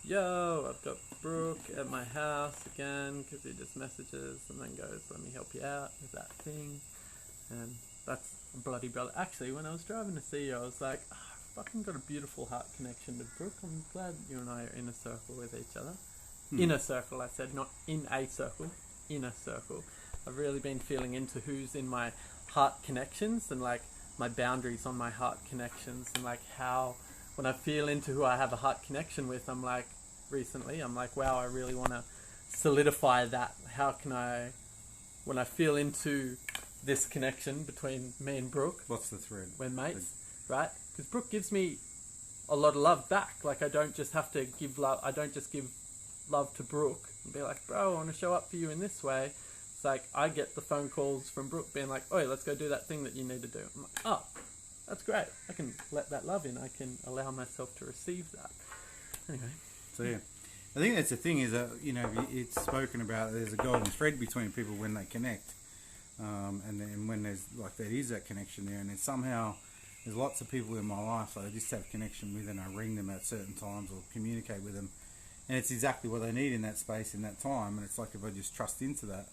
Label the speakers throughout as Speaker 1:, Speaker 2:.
Speaker 1: yo, I've got Brooke at my house again, because he just messages and then goes, let me help you out with that thing. And that's a bloody brother. Actually, when I was driving to see you, I was like, oh, I fucking got a beautiful heart connection with Brooke. I'm glad you and I are in a circle with each other. Inner circle, I said, not in a circle. Inner circle. I've really been feeling into who's in my heart connections and like my boundaries on my heart connections, and like how when I feel into who I have a heart connection with, I'm like, recently, I'm like, wow, I really want to solidify that. How can I, when I feel into this connection between me and Brooke.
Speaker 2: What's the thread?
Speaker 1: We're mates, right? Because Brooke gives me a lot of love back. Like, I don't just have to give love, I don't just give love to Brooke and be like, bro, I want to show up for you in this way. It's like, I get the phone calls from Brooke being like, oi, let's go do that thing that you need to do. I'm like, oh, that's great. I can let that love in. I can allow myself to receive that. Anyway.
Speaker 2: So, yeah. I think that's the thing is that, you know, it's spoken about, there's a golden thread between people when they connect. And then when there's, like, there is that connection there. And then somehow, there's lots of people in my life that I just have connection with, and I ring them at certain times or communicate with them. And it's exactly what they need in that space, in that time. And it's like, if I just trust into that,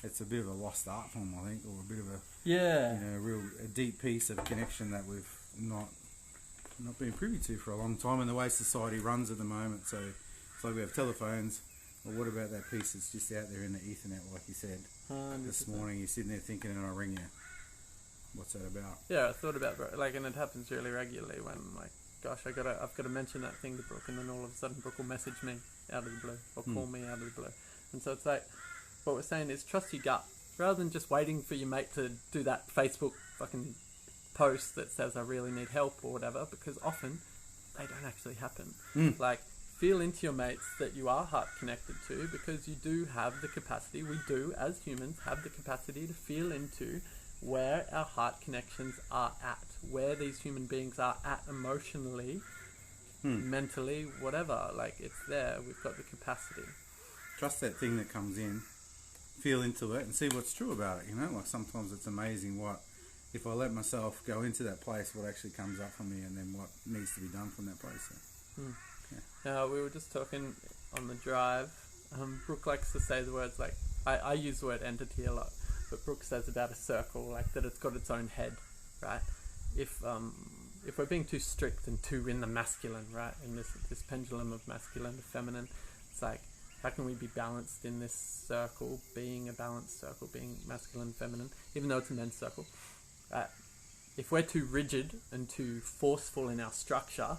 Speaker 2: it's a bit of a lost art form, I think, or a bit of a, you know, a deep piece of connection that we've not been privy to for a long time, and the way society runs at the moment. So it's like we have telephones, but what about that piece that's just out there in the ethernet, like you said 100%. This morning? You're sitting there thinking, and I ring you. What's that about?
Speaker 1: Yeah, I thought about, like, and it happens really regularly when, like, gosh, I've got to mention that thing to Brooke, and then all of a sudden Brooke will message me out of the blue or call me out of the blue. And so it's like, what we're saying is trust your gut rather than just waiting for your mate to do that Facebook fucking post that says I really need help or whatever, because often they don't actually happen. Like, feel into your mates that you are heart connected to, because you do have the capacity, we do as humans have the capacity to feel into where our heart connections are at, where these human beings are at emotionally, mentally, whatever. Like, it's there. We've got the capacity.
Speaker 2: Trust that thing that comes in, feel into it, and see what's true about it, you know? Like, sometimes it's amazing what, if I let myself go into that place, what actually comes up for me, and then what needs to be done from that place. So,
Speaker 1: yeah. We were just talking on the drive. Brooke likes to say the words, like, I use the word entity a lot, but Brooke says about a circle, like, that it's got its own head, right? If we're being too strict and too in the masculine, right, in this pendulum of masculine to feminine, it's like, how can we be balanced in this circle, being a balanced circle, being masculine, feminine, even though it's a men's circle? If we're too rigid and too forceful in our structure,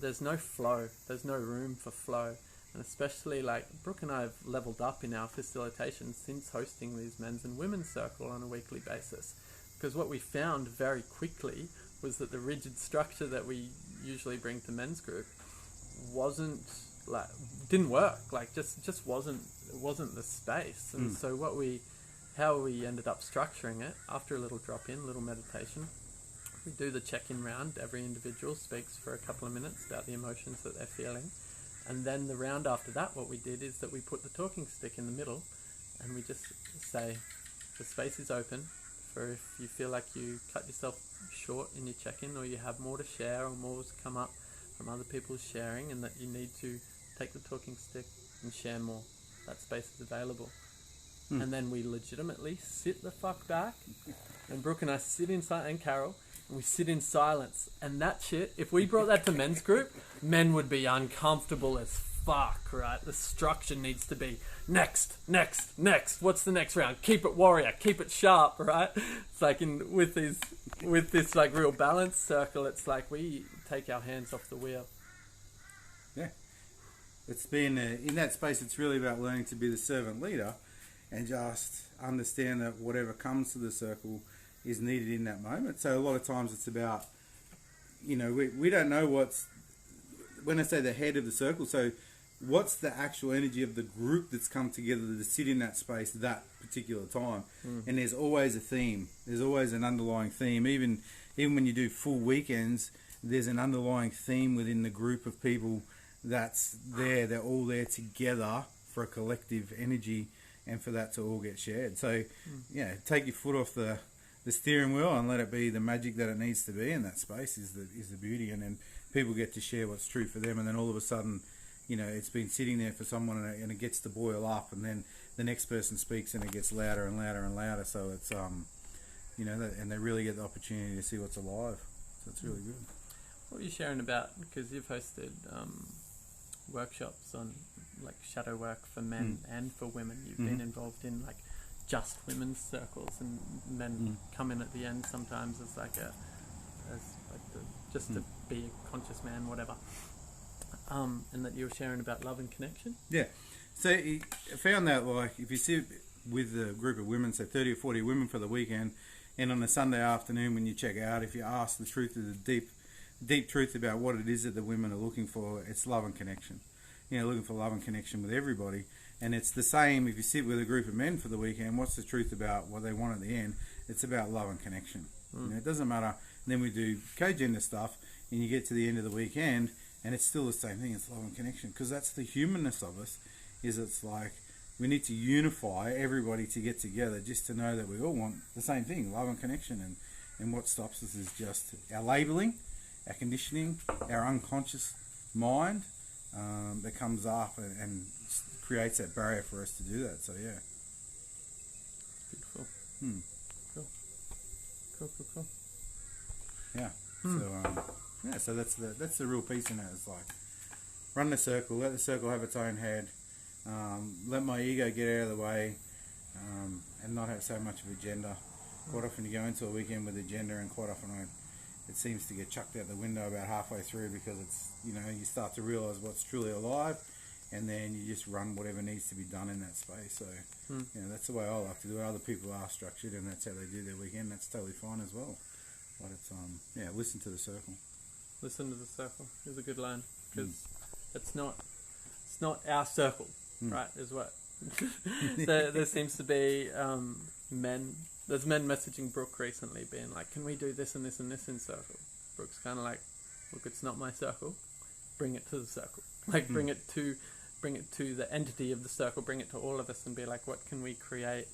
Speaker 1: there's no flow, there's no room for flow. And especially, like, Brooke and I have leveled up in our facilitation since hosting these men's and women's circle on a weekly basis. Because what we found very quickly was that the rigid structure that we usually bring to men's group didn't work. Like, just wasn't the space. And so how we ended up structuring it, after a little drop-in, little meditation, we do the check-in round. Every individual speaks for a couple of minutes about the emotions that they're feeling. And then the round after that, what we did is that we put the talking stick in the middle, and we just say, the space is open for if you feel like you cut yourself short in your check-in, or you have more to share or more to come up from other people's sharing, and that you need to take the talking stick and share more. That space is available. And then we legitimately sit the fuck back, and Brooke and I sit inside, and Carol, and we sit in silence. And that shit, if we brought that to men's group, men would be uncomfortable as fuck, right? The structure needs to be next. What's the next round? Keep it warrior, keep it sharp, right? It's like with this like real balanced circle, it's like we take our hands off the wheel.
Speaker 2: Yeah. It's been, in that space, it's really about learning to be the servant leader and just understand that whatever comes to the circle is needed in that moment. So a lot of times it's about, you know, we don't know when I say the head of the circle, so what's the actual energy of the group that's come together to sit in that space that particular time. And there's always a theme. There's always an underlying theme. Even when you do full weekends, there's an underlying theme within the group of people that's there. They're all there together for a collective energy and for that to all get shared. So, yeah, take your foot off the steering wheel and let it be the magic that it needs to be in that space is the beauty. And then people get to share what's true for them, and then all of a sudden it's been sitting there for someone and it gets to boil up, and then the next person speaks and it gets louder and louder and louder. So it's and they really get the opportunity to see what's alive. So it's really good.
Speaker 1: What are you sharing about? Because you've hosted workshops on like shadow work for men and for women. You've been involved in like just women's circles, and men come in at the end sometimes as like to be a conscious man, whatever. And that you were sharing about love and connection.
Speaker 2: Yeah. So I found that, like, if you sit with a group of women, say 30 or 40 women for the weekend, and on a Sunday afternoon when you check out, if you ask the truth of the deep truth about what it is that the women are looking for, it's love and connection. Looking for love and connection with everybody. And it's the same if you sit with a group of men for the weekend. What's the truth about what they want at the end? It's about love and connection. It doesn't matter. And then we do co-gender stuff, and you get to the end of the weekend, and it's still the same thing. It's love and connection, because that's the humanness of us. It's like we need to unify everybody to get together, just to know that we all want the same thing, love and connection. And what stops us is just our labelling, our conditioning, our unconscious mind that comes up and creates that barrier for us to do that. So yeah.
Speaker 1: Beautiful. Cool.
Speaker 2: Yeah. So that's the real piece in it. It's like run the circle, let the circle have its own head, let my ego get out of the way, and not have so much of a agenda. Quite often you go into a weekend with agenda, and quite often it seems to get chucked out the window about halfway through, because it's you start to realise what's truly alive, and then you just run whatever needs to be done in that space. So that's the way I like to do it. Other people are structured, and that's how they do their weekend. That's totally fine as well. But it's listen to the circle.
Speaker 1: Listen to the circle is a good line, because it's not our circle, right? Is what there seems to be men. There's men messaging Brooke recently, being like, "Can we do this and this and this in circle?" Brooke's kind of like, "Look, it's not my circle. Bring it to the circle. Like, bring it to the entity of the circle. Bring it to all of us, and be like, what can we create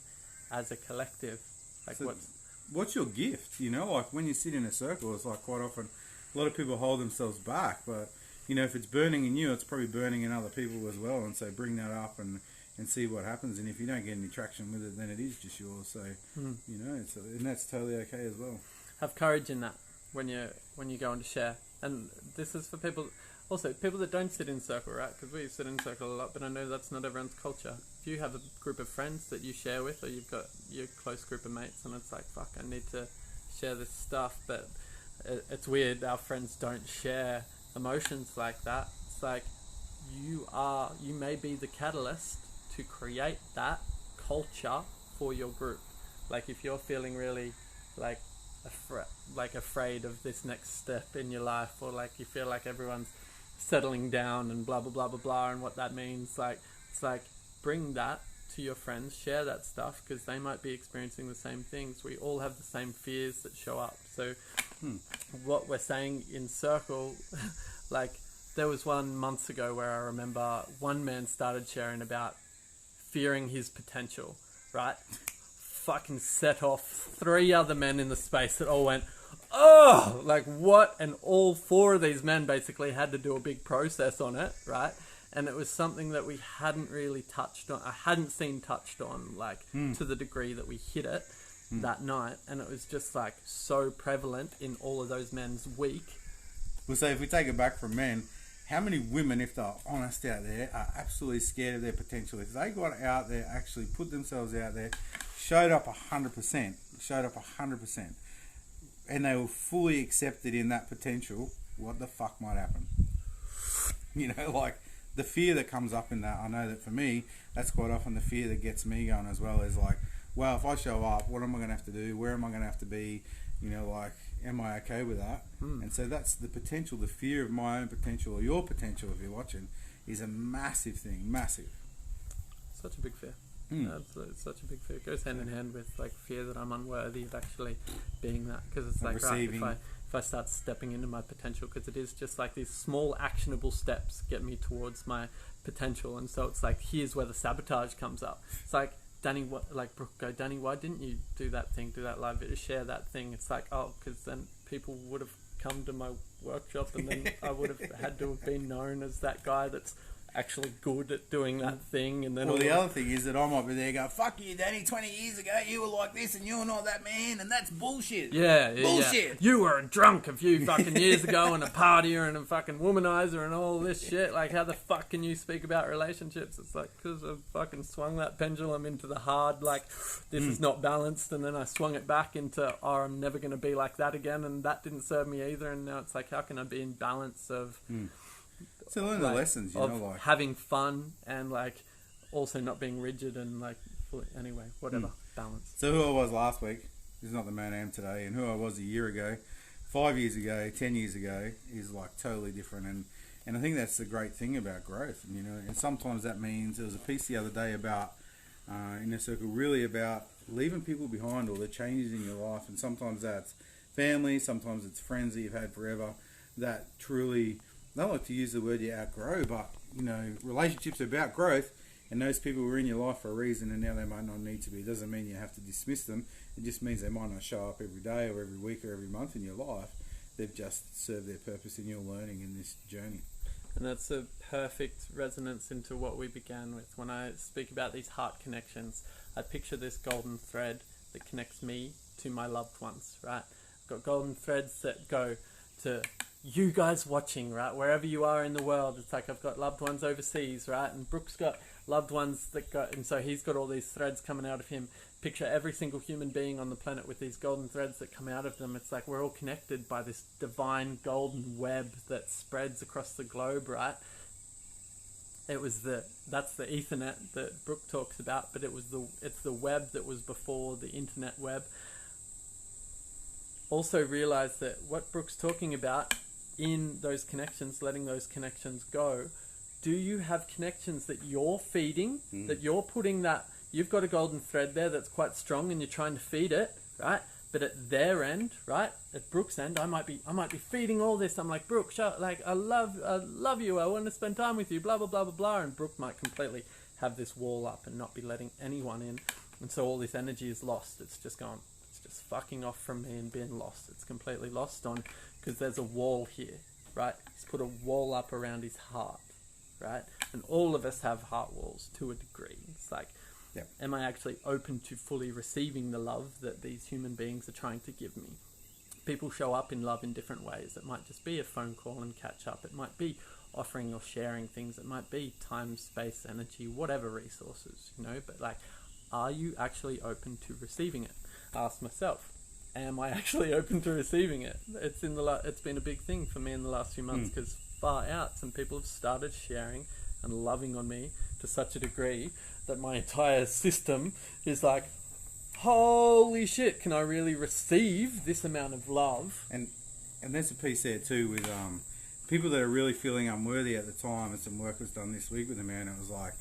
Speaker 1: as a collective? Like,
Speaker 2: so what's your gift? Like when you sit in a circle, it's like quite often a lot of people hold themselves back, but if it's burning in you, it's probably burning in other people as well. And so bring that up and see what happens. And if you don't get any traction with it, then it is just yours. So and that's totally okay as well.
Speaker 1: Have courage in that when you go on to share. And this is for people that don't sit in circle, right? Because we sit in circle a lot, but I know that's not everyone's culture. If you have a group of friends that you share with, or you've got your close group of mates, and it's like, fuck, I need to share this stuff, but it's weird, our friends don't share emotions like that. It's like you may be the catalyst to create that culture for your group. Like if you're feeling really like afraid of this next step in your life, or like you feel like everyone's settling down and blah blah blah blah blah, and what that means, like it's like bring that to your friends, share that stuff, because they might be experiencing the same things. We all have the same fears that show up. So what we're saying in circle, like there was one months ago where I remember one man started sharing about fearing his potential, right? Fucking set off 3 other men in the space that all went, oh, like what? And all 4 of these men basically had to do a big process on it, right? And it was something that we hadn't really touched on. I hadn't seen touched on, like to the degree that we hit it that night. And it was just like so prevalent in all of those men's week.
Speaker 2: Well, so if we take it back from men, how many women, if they're honest out there, are absolutely scared of their potential? If they got out there, actually put themselves out there, showed up 100%, and they were fully accepted in that potential, what the fuck might happen? Like the fear that comes up in that, I know that for me, that's quite often the fear that gets me going as well, is like, well, if I show up, what am I going to have to do? Where am I going to have to be? Like, am I okay with that? And so that's the potential, the fear of my own potential, or your potential if you're watching, is a massive thing, massive.
Speaker 1: Such a big fear. It's such a big fear. It goes hand in hand with like fear that I'm unworthy of actually being that, because it's like receiving. Right, if I start stepping into my potential, because it is just like these small actionable steps get me towards my potential. And so it's like, here's where the sabotage comes up. It's like, Danny, Brooke, go, Danny, why didn't you do that thing, do that live video, share that thing? It's like, oh, because then people would have come to my workshop, and then I would have had to have been known as that guy that's actually good at doing that thing. And then
Speaker 2: Well, the other thing is that I might be there going, fuck you, Danny, 20 years ago you were like this and you're not that man, and that's bullshit.
Speaker 1: yeah,
Speaker 2: Bullshit.
Speaker 1: yeah. You were a drunk a few fucking years ago and a partier and a fucking womanizer and all this shit. Like, how the fuck can you speak about relationships? It's like, because I fucking swung that pendulum into the hard, like, this is not balanced, and then I swung it back into, oh, I'm never going to be like that again, and that didn't serve me either, and now it's like, how can I be in balance of...
Speaker 2: So learn the lessons, you know, like...
Speaker 1: having fun and, like, also not being rigid and, like, anyway, whatever, balance.
Speaker 2: So who I was last week is not the man I am today, and who I was a year ago, 5 years ago, 10 years ago is, like, totally different, and I think that's the great thing about growth, you know, and sometimes that means, there was a piece the other day about, Inner Circle, really about leaving people behind or the changes in your life, and sometimes that's family, sometimes it's friends that you've had forever that truly... I don't like to use the word you outgrow, but, you know, relationships are about growth, and those people were in your life for a reason, and now they might not need to be. It doesn't mean you have to dismiss them. It just means they might not show up every day or every week or every month in your life. They've just served their purpose in your learning in this journey.
Speaker 1: And that's a perfect resonance into what we began with. When I speak about these heart connections, I picture this golden thread that connects me to my loved ones, right? I've got golden threads that go to... you guys watching, right, wherever you are in the world. It's like I've got loved ones overseas, right, and Brooke's got loved ones that got, and so he's got all these threads coming out of him. Picture every single human being on the planet with these golden threads that come out of them. It's like we're all connected by this divine golden web that spreads across the globe, right? That's the Ethernet that Brooke talks about, but it's the web that was before the internet web. Also realize that what Brooke's talking about in those connections, letting those connections go, do you have connections that you're feeding, that you're putting that, you've got a golden thread there that's quite strong and you're trying to feed it, right? But at their end, right, at Brooke's end, I might be feeding all this. I'm like, Brooke, like, I love you, I want to spend time with you, blah, blah, blah, blah, blah. And Brooke might completely have this wall up and not be letting anyone in. And so all this energy is lost. It's just gone. It's just fucking off from me and being lost. It's completely lost on... because there's a wall here, right? He's put a wall up around his heart, right? And all of us have heart walls to a degree. It's like, am I actually open to fully receiving the love that these human beings are trying to give me? People show up in love in different ways. It might just be a phone call and catch up. It might be offering or sharing things. It might be time, space, energy, whatever resources, you know? But, like, are you actually open to receiving it? I ask myself. Am I actually open to receiving it? It's been a big thing for me in the last few months, because far out, some people have started sharing and loving on me to such a degree that my entire system is like, holy shit, can I really receive this amount of love?
Speaker 2: And there's a piece there too with people that are really feeling unworthy at the time, and some work was done this week with a man. It was like,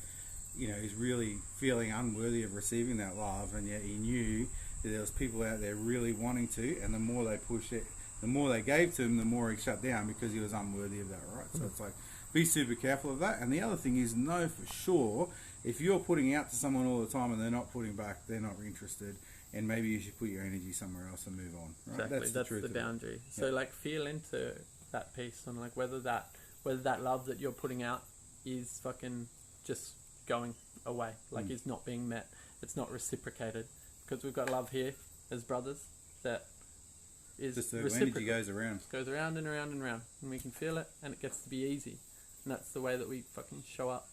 Speaker 2: you know, he's really feeling unworthy of receiving that love, and yet he knew there was people out there really wanting to, and the more they pushed it, the more they gave to him, the more he shut down because he was unworthy of that, right? So it's like, be super careful of that. And the other thing is, know for sure, if you're putting out to someone all the time and they're not putting back, they're not interested, and maybe you should put your energy somewhere else and move on, right?
Speaker 1: Exactly, that's the boundary. So like, feel into that piece on like whether that love that you're putting out is fucking just going away, like is not being met, it's not reciprocated. Because we've got love here as brothers that is
Speaker 2: just the
Speaker 1: reciprocal.
Speaker 2: energy goes around.
Speaker 1: It goes around and around and around, and we can feel it, and it gets to be easy, and that's the way that we fucking show up.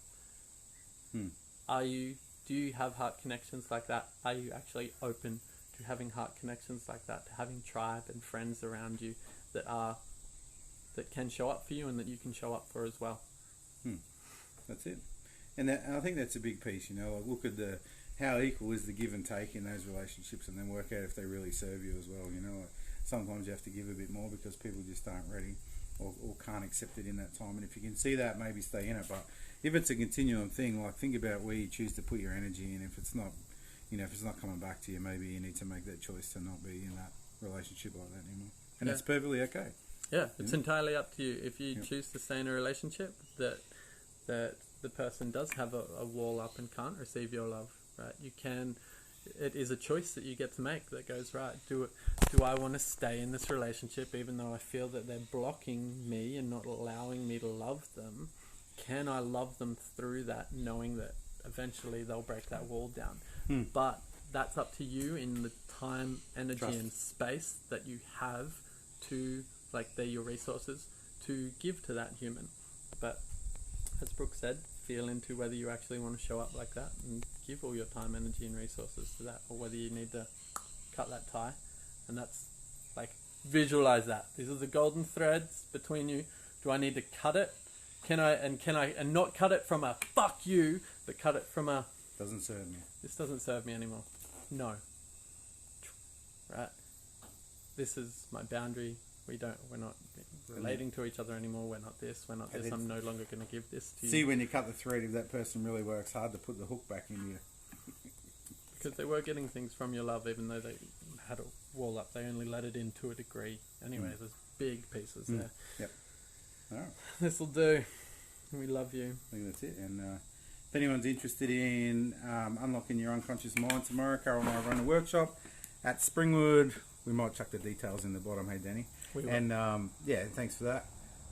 Speaker 1: Do you have heart connections like that? Are you actually open to having heart connections like that, to having tribe and friends around you that can show up for you and that you can show up for as well?
Speaker 2: That's it. And I think that's a big piece, you know, like look at how equal is the give and take in those relationships, and then work out if they really serve you as well, you know. Like sometimes you have to give a bit more because people just aren't ready or can't accept it in that time, and if you can see that, maybe stay in it. But if it's a continuum thing, like think about where you choose to put your energy, and if it's not, you know, if it's not coming back to you, maybe you need to make that choice to not be in that relationship like that anymore, and that's perfectly okay.
Speaker 1: Yeah, it's entirely up to you. If you choose to stay in a relationship that the person does have a wall up and can't receive your love, right? It is a choice that you get to make that goes, right, do I want to stay in this relationship even though I feel that they're blocking me and not allowing me to love them? can I love them through that, knowing that eventually they'll break that wall down? But that's up to you in the time, energy,
Speaker 2: Trust.
Speaker 1: and space that you have to, like, they're your resources to give to that human. But as Brooke said, feel into whether you actually want to show up like that and give all your time, energy, and resources to that, or whether you need to cut that tie. And that's like, visualize that. These are the golden threads between you. Do I need to cut it? Can I not cut it from a fuck you, but cut it from a
Speaker 2: Doesn't serve me.
Speaker 1: this doesn't serve me anymore. No. Right. This is my boundary. We're not relating to each other anymore. We're not this. We're not
Speaker 2: And
Speaker 1: this.
Speaker 2: then-
Speaker 1: I'm no longer going to give this to you.
Speaker 2: See, when you cut the thread, if that person really works hard to put the hook back in you.
Speaker 1: Because they were getting things from your love, even though they had a wall up. They only let it in to a degree. Anyway, there's big pieces there.
Speaker 2: Yep. All right.
Speaker 1: This will do. We love you.
Speaker 2: I think that's it. And if anyone's interested in unlocking your unconscious mind tomorrow, Carol and I run a workshop at Springwood. We might chuck the details in the bottom, hey, Danny?
Speaker 1: We will.
Speaker 2: And yeah, thanks for that.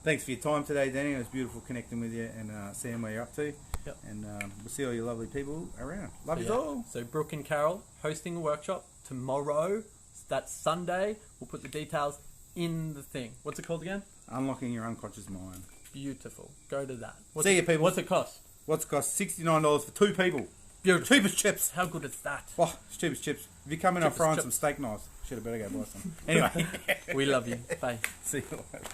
Speaker 2: Thanks for your time today, Danny. It was beautiful connecting with you and seeing where you're up to.
Speaker 1: Yep.
Speaker 2: And we'll see all you lovely people around. Love you
Speaker 1: Yeah.
Speaker 2: all.
Speaker 1: So Brooke and Carol hosting a workshop tomorrow. That's Sunday. We'll put the details in the thing. What's it called again?
Speaker 2: Unlocking your unconscious mind.
Speaker 1: Beautiful. Go to that.
Speaker 2: See you, people.
Speaker 1: What's it cost?
Speaker 2: What's it cost? $69 for 2 people.
Speaker 1: Beautiful.
Speaker 2: Cheapest chips.
Speaker 1: How good is that?
Speaker 2: Oh, it's cheapest chips. If you come in, I'll
Speaker 1: Cheapest
Speaker 2: fry on
Speaker 1: chips.
Speaker 2: some steak knives. Should have better go buy some. Anyway.
Speaker 1: We love you. Bye.
Speaker 2: See you later.